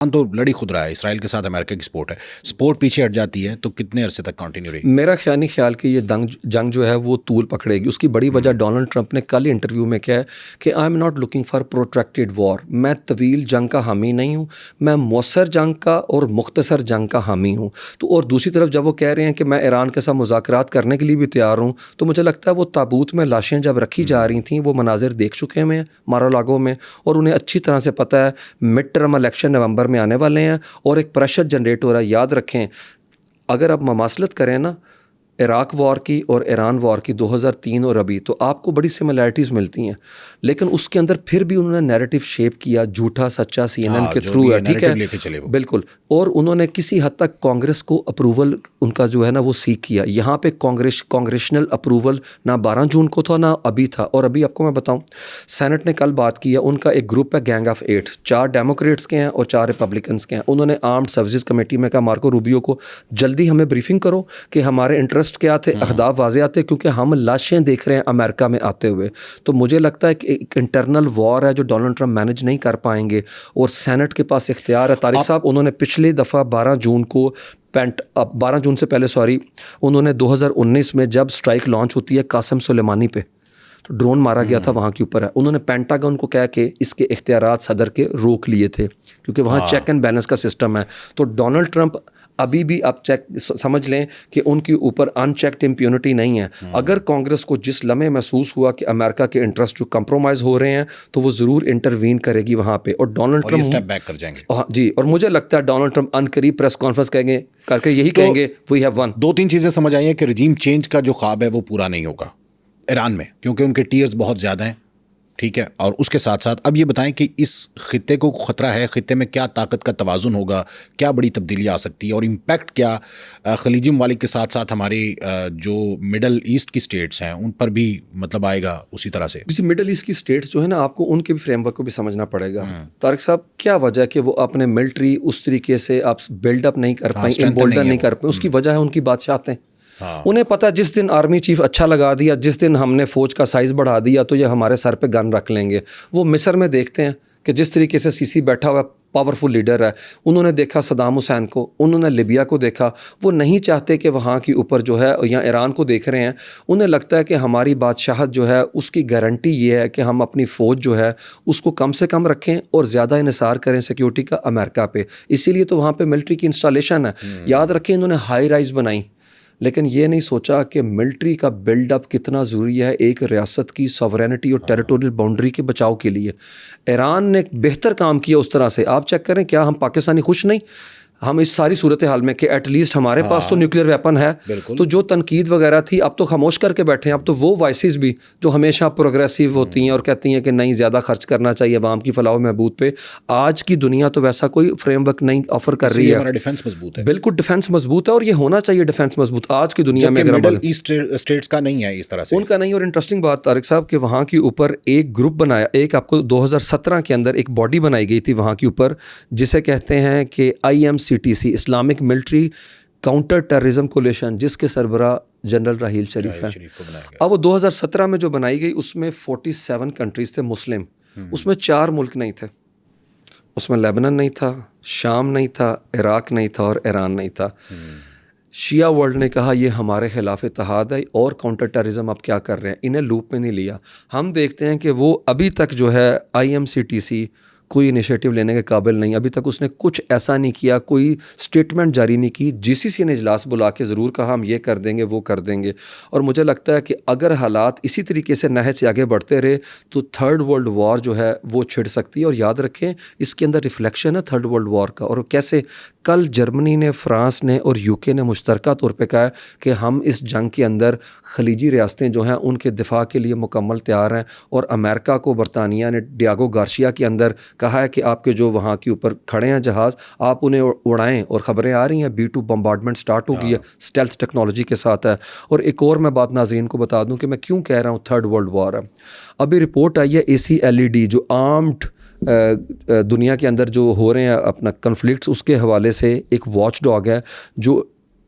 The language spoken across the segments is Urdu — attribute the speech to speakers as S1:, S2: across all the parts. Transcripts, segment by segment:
S1: تو لڑی خود رہا ہے اسرائیل کے ساتھ، امریکہ کی سپورٹ پیچھے ہٹ جاتی ہے تو کتنے عرصے تک کنٹینیو رہی؟
S2: میرا خیال کہ یہ جنگ جو ہے وہ طول پکڑے گی. اس کی بڑی وجہ ڈونلڈ ٹرمپ نے کل انٹرویو میں کہا ہے کہ I am not looking for protracted war. میں طویل جنگ کا حامی نہیں ہوں، میں مؤثر جنگ کا اور مختصر جنگ کا حامی ہوں. تو اور دوسری طرف جب وہ کہہ رہے ہیں کہ میں ایران کے ساتھ مذاکرات کرنے کے لیے بھی تیار ہوں، تو مجھے لگتا ہے وہ تابوت میں لاشیں جب رکھی جا رہی تھیں وہ مناظر دیکھ چکے ہیں مارالاگو میں، اور انہیں اچھی طرح سے پتہ ہے مڈ ٹرم الیکشن نومبر میں آنے والے ہیں اور ایک پریشر جنریٹ ہو رہا ہے. یاد رکھیں اگر آپ مماثلت کریں نا عراق وار کی اور ایران وار کی 2003 اور ابھی، تو آپ کو بڑی سملیرٹیز ملتی ہیں، لیکن اس کے اندر پھر بھی انہوں نے نیریٹو شیپ کیا جھوٹا سچا CNN کے تھرو ہے. ٹھیک ہے بالکل. اور انہوں نے کسی حد تک کانگریس کو اپروول ان کا جو ہے نا وہ سیکھ کیا. یہاں پہ کانگریشنل اپروول نہ 12 جون کو تھا نہ ابھی تھا. اور ابھی آپ کو میں بتاؤں سینٹ نے کل بات کی ہے، ان کا ایک گروپ ہے گینگ آف 8، 4 ڈیموکریٹس کے ہیں اور 4 ریپبلکنس کے ہیں. انہوں نے آرمڈ سروسز کمیٹی میں کہا مارکو روبیو کو جلدی ہمیں بریفنگ کرو کہ ہمارے انٹرسٹ کیا تھے، اہداف واضح آتے، کیونکہ ہم لاشیں دیکھ رہے ہیں امریکہ میں آتے ہوئے. تو مجھے لگتا ہے کہ ایک انٹرنل وار ہے جو ڈونلڈ ٹرمپ مینج نہیں کر پائیں گے، اور سینٹ کے پاس اختیار ہے. طارق صاحب انہوں نے پچھلی دفعہ 12 جون کو 12 جون سے پہلے انہوں نے 2019 میں جب سٹرائک لانچ ہوتی ہے قاسم سلیمانی پہ، تو ڈرون مارا گیا تھا وہاں کے اوپر ہے، انہوں نے پینٹاگن کو کہا کہ اس کے اختیارات صدر کے روک لیے تھے کیونکہ وہاں چیک اینڈ بیلنس کا سسٹم ہے. تو ڈونلڈ ٹرمپ ابھی بھی آپ سمجھ لیں کہ ان کے اوپر ان چیکڈ امپیونٹی نہیں ہے. اگر کانگریس کو جس لمحے محسوس ہوا کہ امریکہ کے انٹرسٹ جو کمپرومائز ہو رہے ہیں تو وہ ضرور انٹروین کرے گی وہاں پہ، اور ڈونلڈ ٹرمپ
S1: اسٹیپ بیک کر جائیں گے.
S2: جی، اور مجھے لگتا ہے ڈونلڈ ٹرمپ ان قریب پریس کانفرنس کر کے یہی کہیں گے وی ہیو ون.
S1: 2-3 چیزیں سمجھ آئی ہیں کہ رجیم چینج کا جو خواب ہے وہ پورا نہیں ہوگا ایران میں، کیونکہ ان کے ٹیئرز بہت زیادہ ہیں. ٹھیک ہے، اور اس کے ساتھ ساتھ اب یہ بتائیں کہ اس خطے کو خطرہ ہے، خطے میں کیا طاقت کا توازن ہوگا، کیا بڑی تبدیلی آ سکتی ہے، اور امپیکٹ کیا خلیجی ممالک کے ساتھ ساتھ ہمارے جو مڈل ایسٹ کی سٹیٹس ہیں ان پر بھی مطلب آئے گا اسی طرح سے.
S2: جیسے مڈل ایسٹ کی سٹیٹس جو ہے نا، آپ کو ان کے بھی فریم ورک کو بھی سمجھنا پڑے گا. طارق صاحب کیا وجہ ہے کہ وہ اپنے ملٹری اس طریقے سے آپ بلڈ اپ نہیں کر پائیں، امبولڈن نہیں کر پائیں؟ اس کی وجہ ہے ان کی بادشاہتیں. انہیں پتہ جس دن آرمی چیف اچھا لگا دیا، جس دن ہم نے فوج کا سائز بڑھا دیا تو یہ ہمارے سر پہ گن رکھ لیں گے. وہ مصر میں دیکھتے ہیں کہ جس طریقے سے سیسی بیٹھا ہوا پاورفل لیڈر ہے، انہوں نے دیکھا صدام حسین کو، انہوں نے لیبیا کو دیکھا. وہ نہیں چاہتے کہ وہاں کے اوپر جو ہے، یا ایران کو دیکھ رہے ہیں، انہیں لگتا ہے کہ ہماری بادشاہت جو ہے اس کی گارنٹی یہ ہے کہ ہم اپنی فوج جو ہے اس کو کم سے کم رکھیں اور زیادہ انحصار کریں سیکیورٹی کا امریکہ پہ. اسی لیے تو وہاں پہ ملٹری کی انسٹالیشن ہے. یاد رکھیں انہوں نے ہائی رائز بنائی، لیکن یہ نہیں سوچا کہ ملٹری کا بلڈ اپ کتنا ضروری ہے ایک ریاست کی ساورینٹی اور ٹیریٹوریل باؤنڈری کے بچاؤ کے لیے. ایران نے بہتر کام کیا اس طرح سے. آپ چیک کریں، کیا ہم پاکستانی خوش نہیں ہم اس ساری صورتحال میں کہ ایٹ لیسٹ ہمارے پاس تو نیوکلیئر ویپن ہے؟ تو جو تنقید وغیرہ تھی اب تو خاموش کر کے بیٹھے ہیں. اب تو وہ وائسز بھی جو ہمیشہ پروگریسو ہوتی ہیں اور کہتی ہیں کہ نہیں زیادہ خرچ کرنا چاہیے عوام کی فلاح و بہبود پہ، آج کی دنیا تو ویسا کوئی فریم ورک نہیں آفر کر رہی ہے.
S1: ہمارا ڈیفنس مضبوط ہے،
S2: بالکل ڈیفنس مضبوط ہے، اور یہ ہونا چاہیے ڈیفنس مضبوط آج کی دنیا میں.
S1: مڈل ایسٹ اسٹیٹس کا نہیں ہے اس طرح سے،
S2: ان کا نہیں. اور انٹرسٹنگ بات طارق صاحب کہ وہاں کے اوپر ایک گروپ بنایا، ایک آپ کو 2017 کے اندر ایک باڈی بنائی گئی تھی وہاں کے اوپر جسے کہتے ہیں کہ IMCTC، Islamic military counter terrorism coalition, جس کے سربراہ جنرل راحیل شریف ہیں. اب وہ 2017 میں جو بنائی گئی اس میں 47 کنٹریز تھے مسلم. اس میں 4 ملک نہیں تھے. اس میں لیبنان نہیں تھا، شام نہیں تھا، عراق نہیں تھا، اور ایران نہیں تھا. شیعہ ورلڈ نے کہا یہ ہمارے خلاف اتحاد ہے اور کاؤنٹر ٹیررزم اب کیا کر رہے ہیں، انہیں لوپ میں نہیں لیا. ہم دیکھتے ہیں کہ وہ ابھی تک جو ہے IMCTC کوئی انیشیٹو لینے کے قابل نہیں. ابھی تک اس نے کچھ ایسا نہیں کیا، کوئی سٹیٹمنٹ جاری نہیں کی. GCC نے اجلاس بلا کے ضرور کہا ہم یہ کر دیں گے وہ کر دیں گے. اور مجھے لگتا ہے کہ اگر حالات اسی طریقے سے نہج سے آگے بڑھتے رہے تو 3rd ورلڈ وار جو ہے وہ چھڑ سکتی ہے. اور یاد رکھیں اس کے اندر ریفلیکشن ہے 3rd ورلڈ وار کا. اور کیسے کل جرمنی نے، فرانس نے اور UK نے مشترکہ طور پہ کہا ہے کہ ہم اس جنگ کے اندر خلیجی ریاستیں جو ہیں ان کے دفاع کے لیے مکمل تیار ہیں. اور امریکہ کو برطانیہ نے ڈیاگو گارشیا کے اندر کہا ہے کہ آپ کے جو وہاں کے اوپر کھڑے ہیں جہاز آپ انہیں اڑائیں. اور خبریں آ رہی ہیں B-2 بمبارڈمنٹ سٹارٹ ہو گئی ہے، اسٹیلتھ ٹیکنالوجی کے ساتھ ہے. اور ایک اور میں بات ناظرین کو بتا دوں کہ میں کیوں کہہ رہا ہوں 3rd ورلڈ وار ہے. ابھی رپورٹ آئی ہے ACLED جو آرمڈ دنیا کے اندر جو ہو رہے ہیں اپنا کنفلکٹس، اس کے حوالے سے ایک واچ ڈاگ ہے جو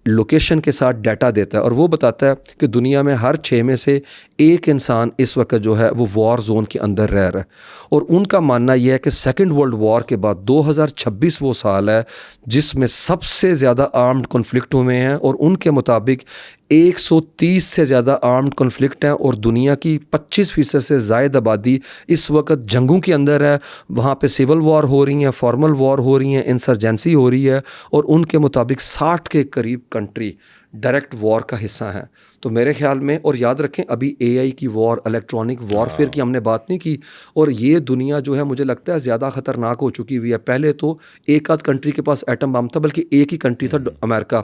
S2: لوکیشن کے ساتھ ڈیٹا دیتا ہے اور وہ بتاتا ہے کہ دنیا میں ہر 6 میں سے ایک انسان اس وقت جو ہے وہ وار زون کے اندر رہ رہا ہے، اور ان کا ماننا یہ ہے کہ سیکنڈ ورلڈ وار کے بعد 2026 وہ سال ہے جس میں سب سے زیادہ آرمڈ کنفلکٹ ہوئے ہیں، اور ان کے مطابق 130 سے زیادہ آرمڈ کنفلکٹ ہیں، اور دنیا کی 25% سے زائد آبادی اس وقت جنگوں کے اندر ہے. وہاں پہ سول وار ہو رہی ہیں، فارمل وار ہو رہی ہیں، انسرجنسی ہو رہی ہے، اور ان کے مطابق 60 کے قریب کنٹری ڈائریکٹ وار کا حصہ ہیں. تو میرے خیال میں، اور یاد رکھیں ابھی اے آئی کی وار، الیکٹرانک وارفیئر کی ہم نے بات نہیں کی، اور یہ دنیا جو ہے مجھے لگتا ہے زیادہ خطرناک ہو چکی ہوئی ہے. پہلے تو ایک آدھ کنٹری کے پاس ایٹم بم تھا، بلکہ ایک ہی کنٹری تھا امریکہ.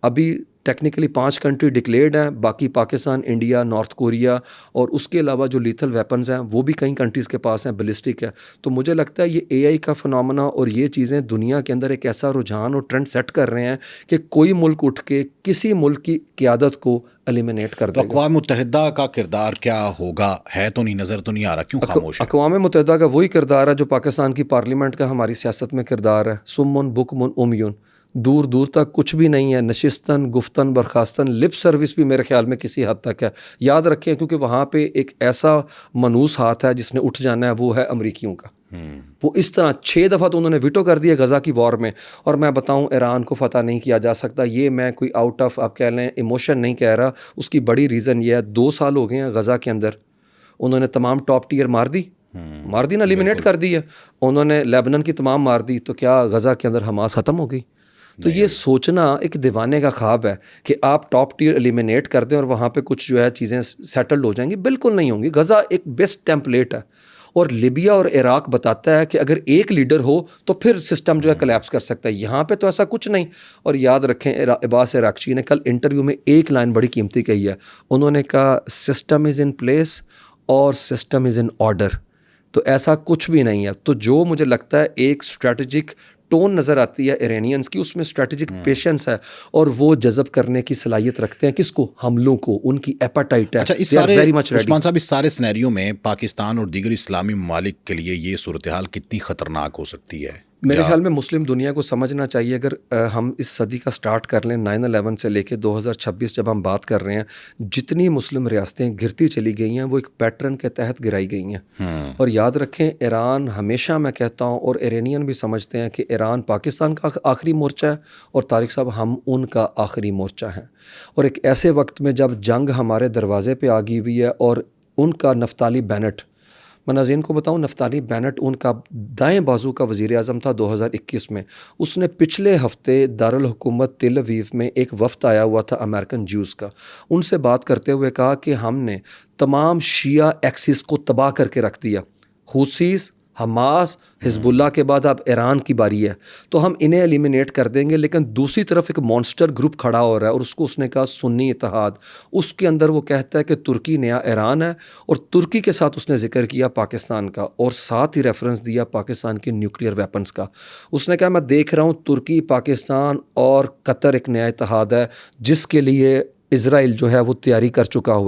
S2: ابھی ٹیکنیکلی 5 کنٹری ڈکلیئرڈ ہیں، باقی پاکستان، انڈیا، نارتھ کوریا، اور اس کے علاوہ جو لیتھل ویپنز ہیں وہ بھی کئی کنٹریز کے پاس ہیں، بلسٹک ہے. تو مجھے لگتا ہے یہ اے آئی کا فنامنا اور یہ چیزیں دنیا کے اندر ایک ایسا رجحان اور ٹرینڈ سیٹ کر رہے ہیں کہ کوئی ملک اٹھ کے کسی ملک کی قیادت کو ایلیمینیٹ کر
S1: تو
S2: دے گا.
S1: اقوام متحدہ کا کردار کیا ہوگا؟ ہے تو نہیں، نظر تو نہیں آ رہا، کیوں خاموش ہے؟
S2: اقوام متحدہ کا وہی کردار ہے جو پاکستان کی پارلیمنٹ کا ہماری سیاست میں کردار ہے، سمن بکمن امیون، دور دور تک کچھ بھی نہیں ہے، نشستن گفتن برخاستن، لپ سروس بھی میرے خیال میں کسی حد تک ہے. یاد رکھیں کیونکہ وہاں پہ ایک ایسا منوس ہاتھ ہے جس نے اٹھ جانا ہے، وہ ہے امریکیوں کا. وہ اس طرح 6 دفعہ تو انہوں نے ویٹو کر دیا غزہ کی وار میں، اور میں بتاؤں ایران کو فتح نہیں کیا جا سکتا. یہ میں کوئی آؤٹ آف آپ کہہ لیں ایموشن نہیں کہہ رہا، اس کی بڑی ریزن یہ ہے 2 سال ہو گئے ہیں غزہ کے اندر، انہوں نے تمام ٹاپ ٹیئر مار دی نا، ایلیمینیٹ کر دی ہے. انہوں نے لیبنن کی تمام مار دی، تو کیا غزہ کے اندر حماس ختم ہو گئی؟ تو یہ سوچنا ایک دیوانے کا خواب ہے کہ آپ ٹاپ ٹیئر ایلیمینیٹ کر دیں اور وہاں پہ کچھ جو ہے چیزیں سیٹلڈ ہو جائیں گی. بالکل نہیں ہوں گی. غزہ ایک بیسٹ ٹیمپلیٹ ہے، اور لیبیا اور عراق بتاتا ہے کہ اگر ایک لیڈر ہو تو پھر سسٹم جو ہے کلیپس کر سکتا ہے. یہاں پہ تو ایسا کچھ نہیں. اور یاد رکھیں عباس عراقچی نے کل انٹرویو میں ایک لائن بڑی قیمتی کہی ہے، انہوں نے کہا سسٹم از ان پلیس اور سسٹم از ان آرڈر. تو ایسا کچھ بھی نہیں ہے. تو جو مجھے لگتا ہے ایک اسٹریٹجک ٹون نظر آتی ہے ایرانیئنس کی، اس میں اسٹریٹجک پیشنس ہے، اور وہ جذب کرنے کی صلاحیت رکھتے ہیں. کس کو؟ حملوں کو. ان کی ایپاٹائٹ ہے.
S1: اچھا، اس سارے عثمان صاحب، اس سارے سینیریو میں پاکستان اور دیگر اسلامی ممالک کے لیے یہ صورتحال کتنی خطرناک ہو سکتی ہے؟
S2: میرے خیال میں مسلم دنیا کو سمجھنا چاہیے. اگر ہم اس صدی کا سٹارٹ کر لیں 9/11 سے لے کے 2026 جب ہم بات کر رہے ہیں، جتنی مسلم ریاستیں گرتی چلی گئی ہیں وہ ایک پیٹرن کے تحت گرائی گئی ہیں. اور یاد رکھیں ایران ہمیشہ، میں کہتا ہوں اور ایرانین بھی سمجھتے ہیں کہ ایران پاکستان کا آخری مورچہ ہے، اور طارق صاحب ہم ان کا آخری مورچہ ہیں. اور ایک ایسے وقت میں جب جنگ ہمارے دروازے پہ آ گئی ہوئی ہے، اور ان کا نفتالی بینٹ، میں ناظرین کو بتاؤں نفتالی بینٹ ان کا دائیں بازو کا وزیر اعظم تھا 2021 میں. اس نے پچھلے ہفتے دارالحکومت تل اویو میں ایک وفد آیا ہوا تھا امریکن جوز کا، ان سے بات کرتے ہوئے کہا کہ ہم نے تمام شیعہ ایکسس کو تباہ کر کے رکھ دیا. حوثیز، حماس، حزب اللہ کے بعد اب ایران کی باری ہے، تو ہم انہیں ایلیمینیٹ کر دیں گے. لیکن دوسری طرف ایک مانسٹر گروپ کھڑا ہو رہا ہے، اور اس نے کہا سنی اتحاد. اس کے اندر وہ کہتا ہے کہ ترکی نیا ایران ہے، اور ترکی کے ساتھ اس نے ذکر کیا پاکستان کا، اور ساتھ ہی ریفرنس دیا پاکستان کی نیوکلیئر ویپنز کا. اس نے کہا میں دیکھ رہا ہوں ترکی، پاکستان اور قطر ایک نیا اتحاد ہے جس کے لیے اسرائیل جو ہے وہ تیاری کر چکا ہوا ہے.